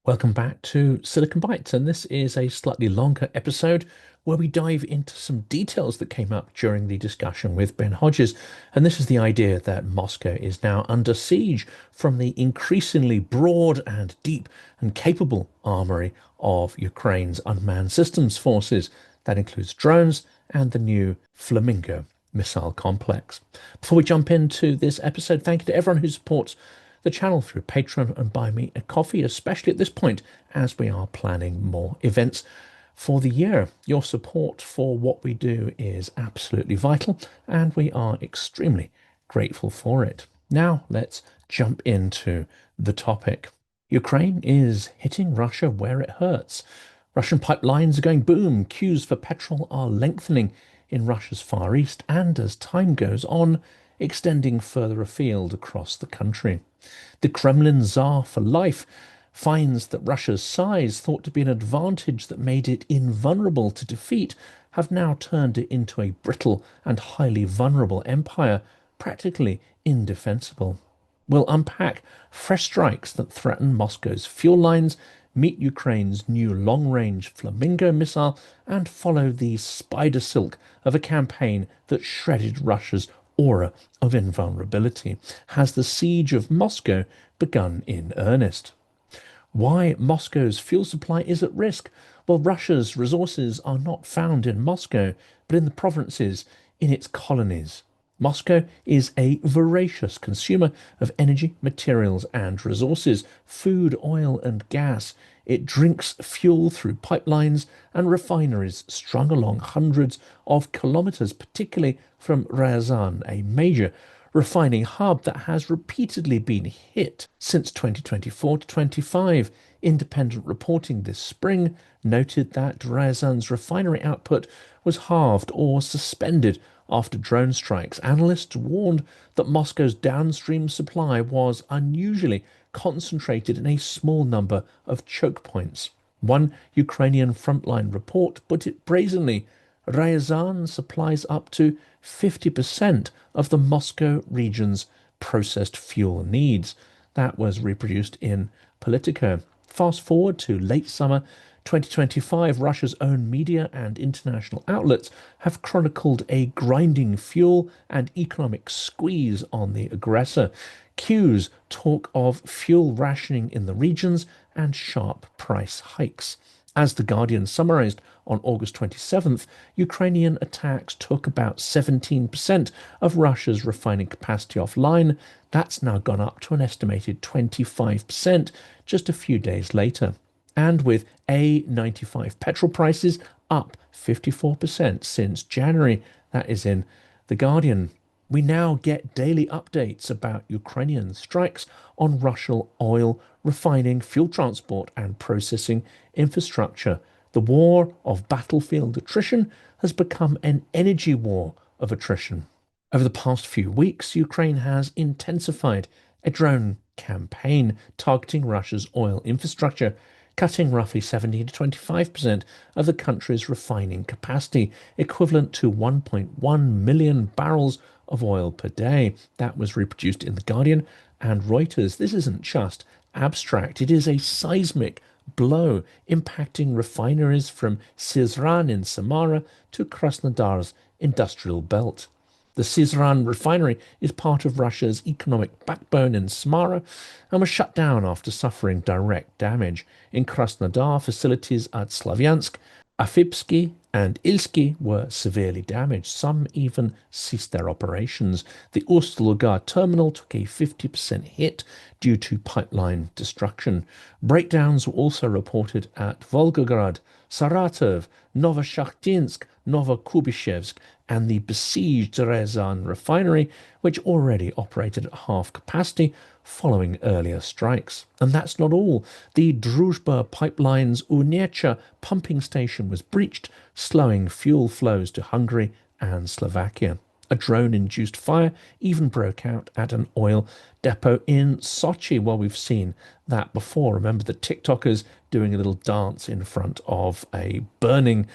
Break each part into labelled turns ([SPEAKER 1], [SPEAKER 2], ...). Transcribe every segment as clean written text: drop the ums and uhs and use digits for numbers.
[SPEAKER 1] Welcome back to Silicon Bytes, and this is a slightly longer episode where we dive into some details that came up during the discussion with Ben Hodges. And this is the idea that Moscow is now under siege from the increasingly broad and deep and capable armory of Ukraine's unmanned systems forces. That includes drones and the new Flamingo missile complex. Before we jump into this episode, thank you to everyone who supports the channel through Patreon and buy me a coffee, especially at this point as we are planning more events for the year. Your support for what we do is absolutely vital, and we are extremely grateful for it. Now, let's jump into the topic. Ukraine is hitting Russia where it hurts. Russian pipelines are going boom. Queues for petrol are lengthening in Russia's Far East, and as time goes on, extending further afield across the country. The Kremlin Tsar for life finds that Russia's size, thought to be an advantage that made it invulnerable to defeat, have now turned it into a brittle and highly vulnerable empire, practically indefensible. We'll unpack fresh strikes that threaten Moscow's fuel lines, meet Ukraine's new long-range Flamingo missile, and follow the spider silk of a campaign that shredded Russia's aura of invulnerability. Has the siege of Moscow begun in earnest? Why Moscow's fuel supply is at risk? Well, Russia's resources are not found in Moscow, but in the provinces, in its colonies. Moscow is a voracious consumer of energy, materials, and resources, food, oil, and gas. It drinks fuel through pipelines and refineries strung along hundreds of kilometers, particularly from Ryazan, a major refining hub that has repeatedly been hit since 2024 to 25. Independent reporting this spring noted that Ryazan's refinery output was halved or suspended after drone strikes. Analysts warned that Moscow's downstream supply was unusually concentrated in a small number of chokepoints. One Ukrainian frontline report put it brazenly: Ryazan supplies up to 50% of the Moscow region's processed fuel needs. That was reproduced in Politico. Fast forward to late summer 2025, Russia's own media and international outlets have chronicled a grinding fuel and economic squeeze on the aggressor. Queues talk of fuel rationing in the regions and sharp price hikes. As The Guardian summarized on August 27th, Ukrainian attacks took about 17% of Russia's refining capacity offline. That's now gone up to an estimated 25% just a few days later. And with A95 petrol prices up 54% since January, that is in The Guardian. We now get daily updates about Ukrainian strikes on Russian oil refining, fuel transport, and processing infrastructure. The war of battlefield attrition has become an energy war of attrition. Over the past few weeks, Ukraine has intensified a drone campaign targeting Russia's oil infrastructure, cutting roughly 17 to 25% of the country's refining capacity, equivalent to 1.1 million barrels of oil per day. That was reproduced in The Guardian and Reuters. This isn't just abstract, it is a seismic blow impacting refineries from Syzran in Samara to Krasnodar's industrial belt. The Syzran refinery is part of Russia's economic backbone in Samara and was shut down after suffering direct damage. In Krasnodar, facilities at Slavyansk, Afipsky, and Ilsky were severely damaged. Some even ceased their operations. The Ust-Luga terminal took a 50% hit due to pipeline destruction. Breakdowns were also reported at Volgograd, Saratov, Novoshakhtinsk, Novokubishevsk, and the besieged Ryazan refinery, which already operated at half capacity following earlier strikes. And that's not all. The Druzhba pipeline's Unecha pumping station was breached, slowing fuel flows to Hungary and Slovakia. A drone-induced fire even broke out at an oil depot in Sochi. Well, we've seen that before. Remember the TikTokers doing a little dance in front of a burning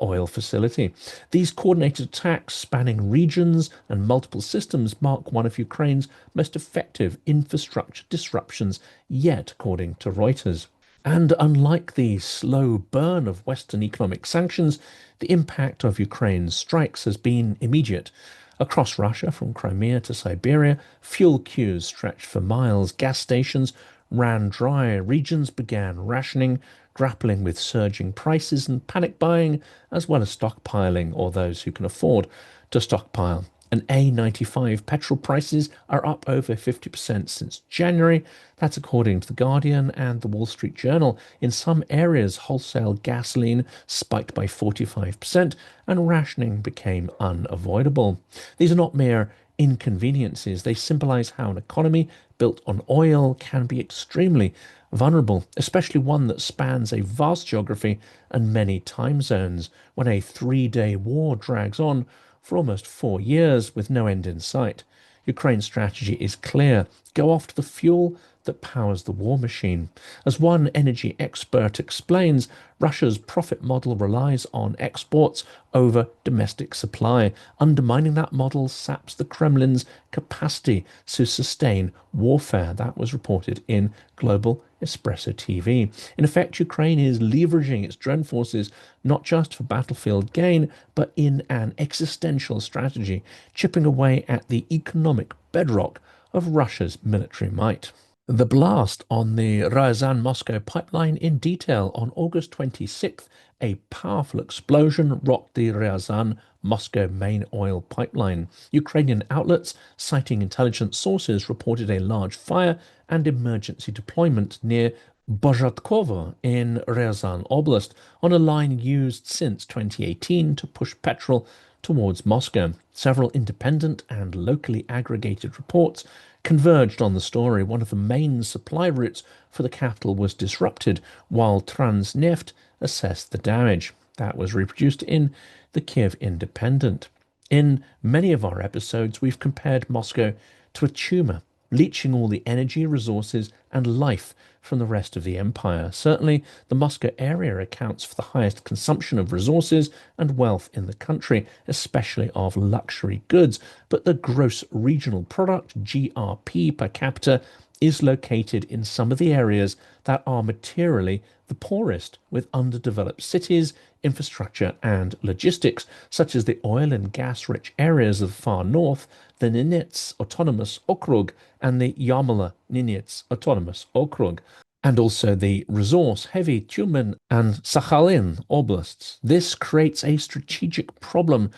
[SPEAKER 1] oil facility. These coordinated attacks spanning regions and multiple systems mark one of Ukraine's most effective infrastructure disruptions yet, according to Reuters. And unlike the slow burn of Western economic sanctions, the impact of Ukraine's strikes has been immediate. Across Russia, from Crimea to Siberia, fuel queues stretched for miles, gas stations ran dry, regions began rationing, grappling with surging prices and panic buying, as well as stockpiling, or those who can afford to stockpile. And A95 petrol prices are up over 50% since January. That's according to The Guardian and The Wall Street Journal. In some areas, wholesale gasoline spiked by 45% and rationing became unavoidable. These are not mere inconveniences. They symbolize how an economy built on oil can be extremely vulnerable, especially one that spans a vast geography and many time zones. When a 3 day war drags on for almost 4 years with no end in sight, Ukraine's strategy is clear: go after the fuel that powers the war machine. As one energy expert explains, Russia's profit model relies on exports over domestic supply. Undermining that model saps the Kremlin's capacity to sustain warfare. That was reported in Global Espresso TV. In effect, Ukraine is leveraging its drone forces not just for battlefield gain, but in an existential strategy, chipping away at the economic bedrock of Russia's military might. The blast on the Ryazan Moscow pipeline in detail. On August 26th, a powerful explosion rocked the Ryazan Moscow main oil pipeline. Ukrainian outlets, citing intelligence sources, reported a large fire and emergency deployment near Bozhatkovo in Ryazan Oblast, on a line used since 2018 to push petrol towards Moscow. Several independent and locally aggregated reports converged on the story. One of the main supply routes for the capital was disrupted, while Transneft assessed the damage. That was reproduced in the Kiev Independent. In many of our episodes, we've compared Moscow to a tumor, leaching all the energy, resources, and life from the rest of the empire. Certainly, the Moscow area accounts for the highest consumption of resources and wealth in the country, especially of luxury goods. But the gross regional product, GRP per capita, is located in some of the areas that are materially the poorest, with underdeveloped cities, infrastructure, and logistics, such as the oil and gas rich areas of the far north, the Ninets Autonomous Okrug and the Yarmala Ninets Autonomous Okrug, and also the resource-heavy Tyumen and Sakhalin oblasts. This creates a strategic problem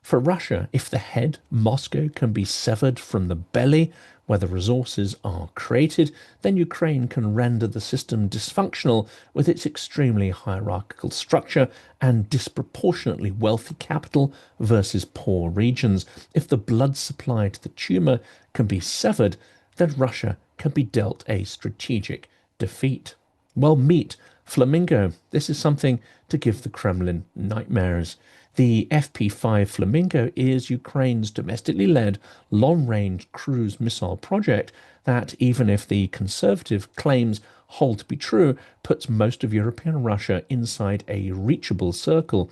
[SPEAKER 1] for Russia. If the head, Moscow, can be severed from the belly, where the resources are created, then Ukraine can render the system dysfunctional with its extremely hierarchical structure and disproportionately wealthy capital versus poor regions. If the blood supply to the tumor can be severed, then Russia can be dealt a strategic defeat. Well, meet Flamingo. This is something to give the Kremlin nightmares. The FP5 Flamingo is Ukraine's domestically led long-range cruise missile project that, even if the conservative claims hold to be true, puts most of European Russia inside a reachable circle.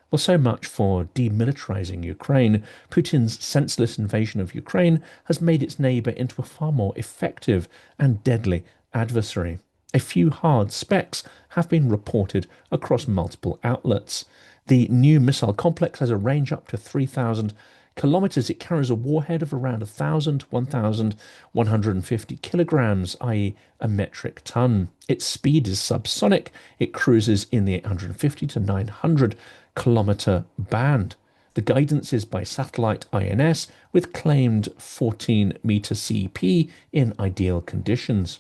[SPEAKER 1] Well, so much for demilitarizing Ukraine. Putin's senseless invasion of Ukraine has made its neighbor into a far more effective and deadly adversary. A few hard specs have been reported across multiple outlets. The new missile complex has a range up to 3,000 kilometers. It carries a warhead of around 1,000 to 1,150 kilograms, i.e., a metric ton. Its speed is subsonic. It cruises in the 850 to 900 kilometer band. The guidance is by satellite INS with claimed 14-meter CP in ideal conditions.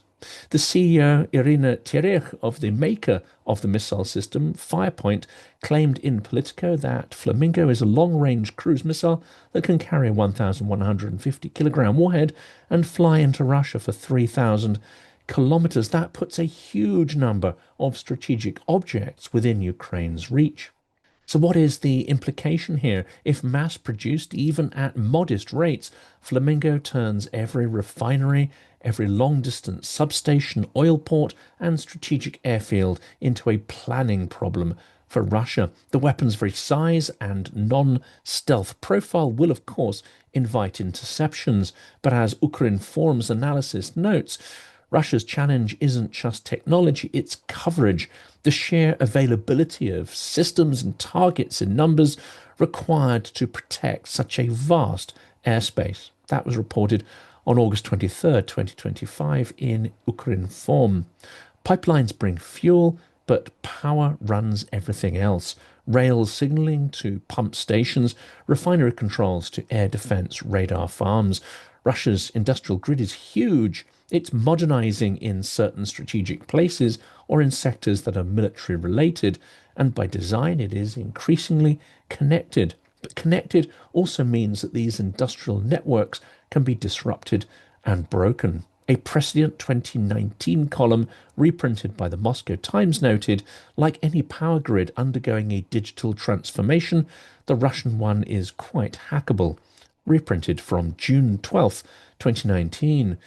[SPEAKER 1] The CEO, Irina Terech, of the maker of the missile system, Firepoint, claimed in Politico that Flamingo is a long-range cruise missile that can carry a 1,150-kilogram warhead and fly into Russia for 3,000 kilometers. That puts a huge number of strategic objects within Ukraine's reach. So what is the implication here? If mass-produced, even at modest rates, Flamingo turns every refinery, every long-distance substation, oil port, and strategic airfield into a planning problem for Russia. The weapon's very size and non-stealth profile will, of course, invite interceptions. But as Ukrinform's analysis notes, Russia's challenge isn't just technology, it's coverage, the sheer availability of systems and targets in numbers required to protect such a vast airspace. That was reported on August 23rd, 2025 in Ukrinform. Pipelines bring fuel, but power runs everything else. Rail signaling to pump stations, refinery controls to air defense radar farms. Russia's industrial grid is huge. It's modernizing in certain strategic places or in sectors that are military related, and by design, it is increasingly connected. But connected also means that these industrial networks can be disrupted and broken. A prescient 2019 column reprinted by the Moscow Times noted, like any power grid undergoing a digital transformation, the Russian one is quite hackable. Reprinted from June 12th, 2019.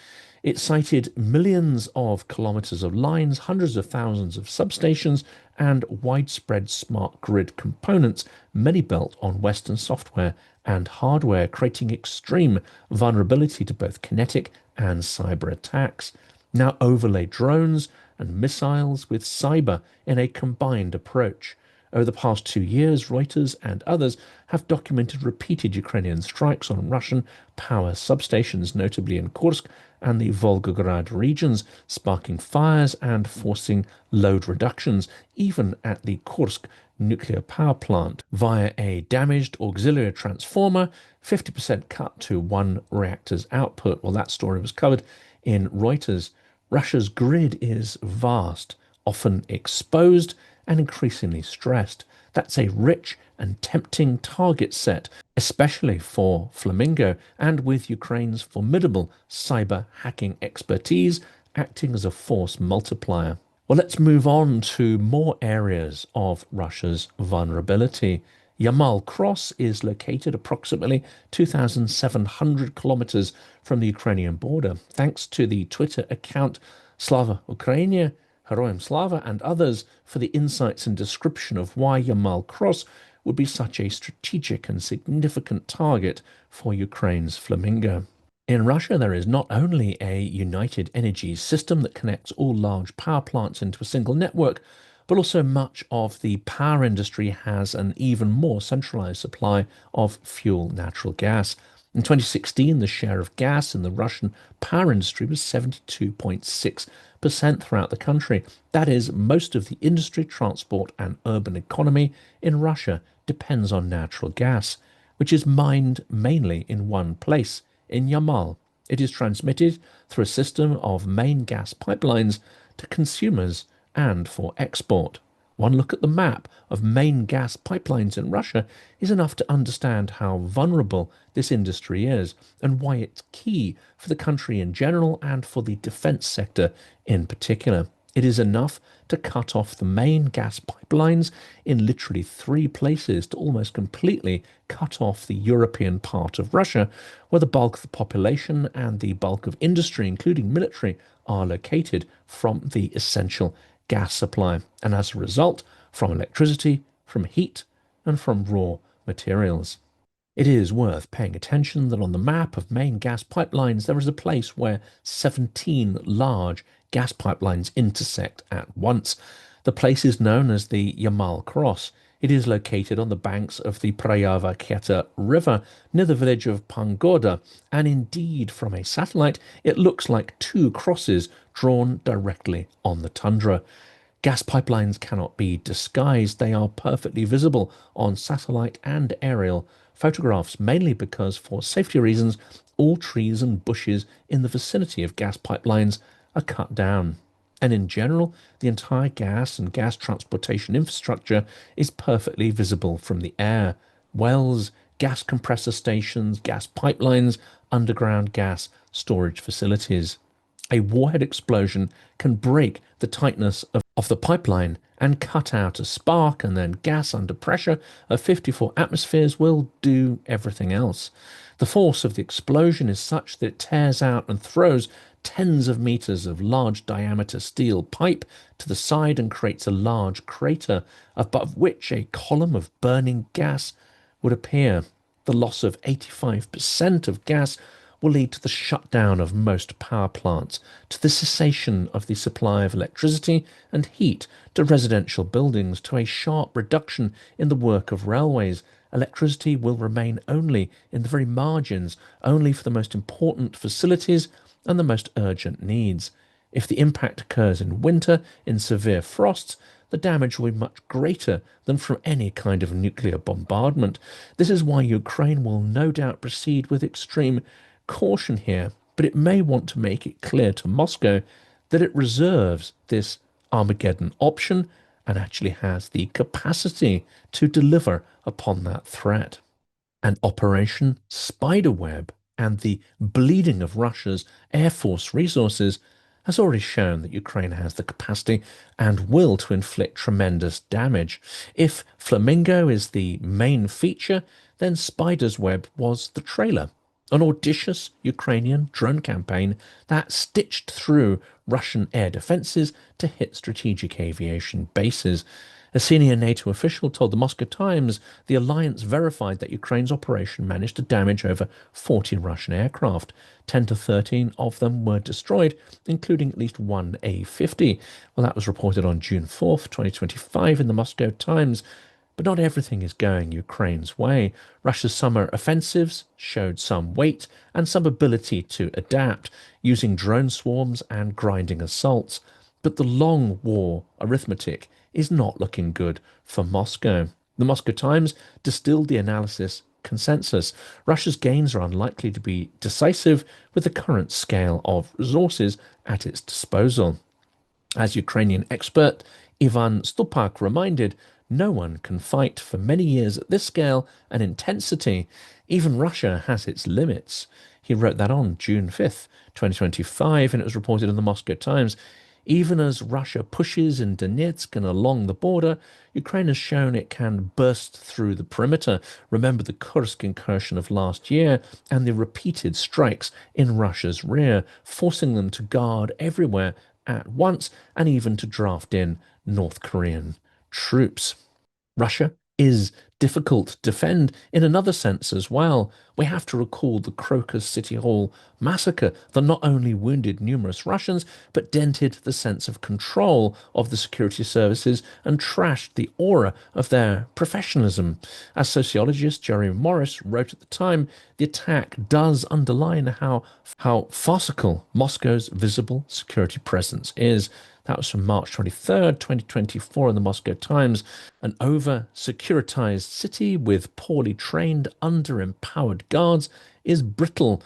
[SPEAKER 1] It cited millions of kilometers of lines, hundreds of thousands of substations, and widespread smart grid components, many built on Western software and hardware, creating extreme vulnerability to both kinetic and cyber attacks. Now overlay drones and missiles with cyber in a combined approach. Over the past 2 years, Reuters and others have documented repeated Ukrainian strikes on Russian power substations, notably in Kursk and the Volgograd regions, sparking fires and forcing load reductions, even at the Kursk nuclear power plant, via a damaged auxiliary transformer, 50% cut to one reactor's output. Well, that story was covered in Reuters. Russia's grid is vast, often exposed, and increasingly stressed. That's a rich and tempting target set, especially for Flamingo, and with Ukraine's formidable cyber hacking expertise acting as a force multiplier. Well, let's move on to more areas of Russia's vulnerability. Yamal Cross is located approximately 2,700 kilometers from the Ukrainian border, thanks to the Twitter account Slava Ukrainia, Heroyam Slava, and others for the insights and description of why Yamal Cross would be such a strategic and significant target for Ukraine's Flamingo. In Russia, there is not only a united energy system that connects all large power plants into a single network, but also much of the power industry has an even more centralized supply of fuel natural gas. In 2016, the share of gas in the Russian power industry was 72.6% throughout the country. That is, most of the industry, transport, and urban economy in Russia depends on natural gas, which is mined mainly in one place, in Yamal. It is transmitted through a system of main gas pipelines to consumers and for export. One look at the map of main gas pipelines in Russia is enough to understand how vulnerable this industry is and why it's key for the country in general and for the defense sector in particular. It is enough to cut off the main gas pipelines in literally three places to almost completely cut off the European part of Russia, where the bulk of the population and the bulk of industry, including military, are located from the essential gas supply, and as a result, from electricity, from heat, and from raw materials. It is worth paying attention that on the map of main gas pipelines, there is a place where 17 large gas pipelines intersect at once. The place is known as the Yamal Cross. It is located on the banks of the Prayava-Keta River near the village of Pangoda, and indeed, from a satellite, it looks like two crosses drawn directly on the tundra. Gas pipelines cannot be disguised. They are perfectly visible on satellite and aerial photographs, mainly because, for safety reasons, all trees and bushes in the vicinity of gas pipelines are cut down. And in general, the entire gas and gas transportation infrastructure is perfectly visible from the air. Wells, gas compressor stations, gas pipelines, underground gas storage facilities. A warhead explosion can break the tightness of the pipeline and cut out a spark, and then gas under pressure of 54 atmospheres will do everything else. The force of the explosion is such that it tears out and throws tens of meters of large diameter steel pipe to the side and creates a large crater above which a column of burning gas would appear. The loss of 85% of gas will lead to the shutdown of most power plants, to the cessation of the supply of electricity and heat to residential buildings, to a sharp reduction in the work of railways. Electricity will remain only in the very margins, only for the most important facilities and the most urgent needs. If the impact occurs in winter, in severe frosts, the damage will be much greater than from any kind of nuclear bombardment. This is why Ukraine will no doubt proceed with extreme caution here, but it may want to make it clear to Moscow that it reserves this Armageddon option and actually has the capacity to deliver upon that threat. And Operation Spiderweb and the bleeding of Russia's air force resources has already shown that Ukraine has the capacity and will to inflict tremendous damage. If Flamingo is the main feature, then Spider's Web was the trailer. An audacious Ukrainian drone campaign that stitched through Russian air defenses to hit strategic aviation bases. A senior NATO official told the Moscow Times the alliance verified that Ukraine's operation managed to damage over 40 Russian aircraft. 10 to 13 of them were destroyed, including at least one A-50. Well, that was reported on June 4th, 2025 in the Moscow Times. But not everything is going Ukraine's way. Russia's summer offensives showed some weight and some ability to adapt, using drone swarms and grinding assaults. But the long war arithmetic is not looking good for Moscow. The Moscow Times distilled the analysis consensus. Russia's gains are unlikely to be decisive with the current scale of resources at its disposal. As Ukrainian expert Ivan Stupak reminded, no one can fight for many years at this scale and intensity. Even Russia has its limits. He wrote that on June 5th, 2025, and it was reported in the Moscow Times. Even as Russia pushes in Donetsk and along the border, Ukraine has shown it can burst through the perimeter. Remember the Kursk incursion of last year and the repeated strikes in Russia's rear, forcing them to guard everywhere at once and even to draft in North Korean troops. Russia is difficult to defend in another sense as well. We have to recall the Crocus City Hall massacre that not only wounded numerous Russians, but dented the sense of control of the security services and trashed the aura of their professionalism. As sociologist Jerry Morris wrote at the time, the attack does underline how farcical Moscow's visible security presence is. That was from March 23rd, 2024 in the Moscow Times. An over-securitized city with poorly trained, under-empowered guards is brittle,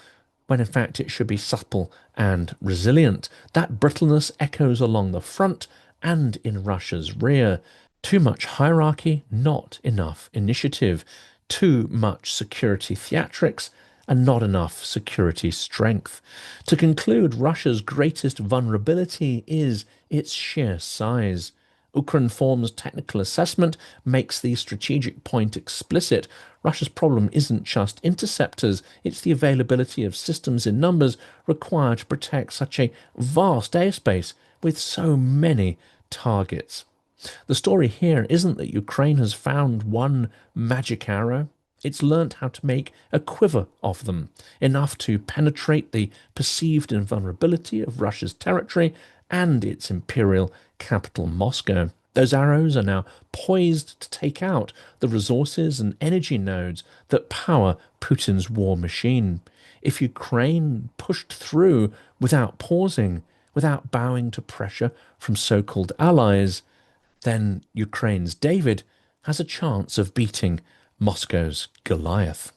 [SPEAKER 1] when in fact it should be supple and resilient. That brittleness echoes along the front and in Russia's rear. Too much hierarchy, not enough initiative. Too much security theatrics, and not enough security strength. To conclude, Russia's greatest vulnerability is its sheer size. Ukrinform's technical assessment makes the strategic point explicit. Russia's problem isn't just interceptors, it's the availability of systems in numbers required to protect such a vast airspace with so many targets. The story here isn't that Ukraine has found one magic arrow. It's learnt how to make a quiver of them, enough to penetrate the perceived invulnerability of Russia's territory and its imperial capital, Moscow. Those arrows are now poised to take out the resources and energy nodes that power Putin's war machine. If Ukraine pushed through without pausing, without bowing to pressure from so-called allies, then Ukraine's David has a chance of beating Moscow's Goliath.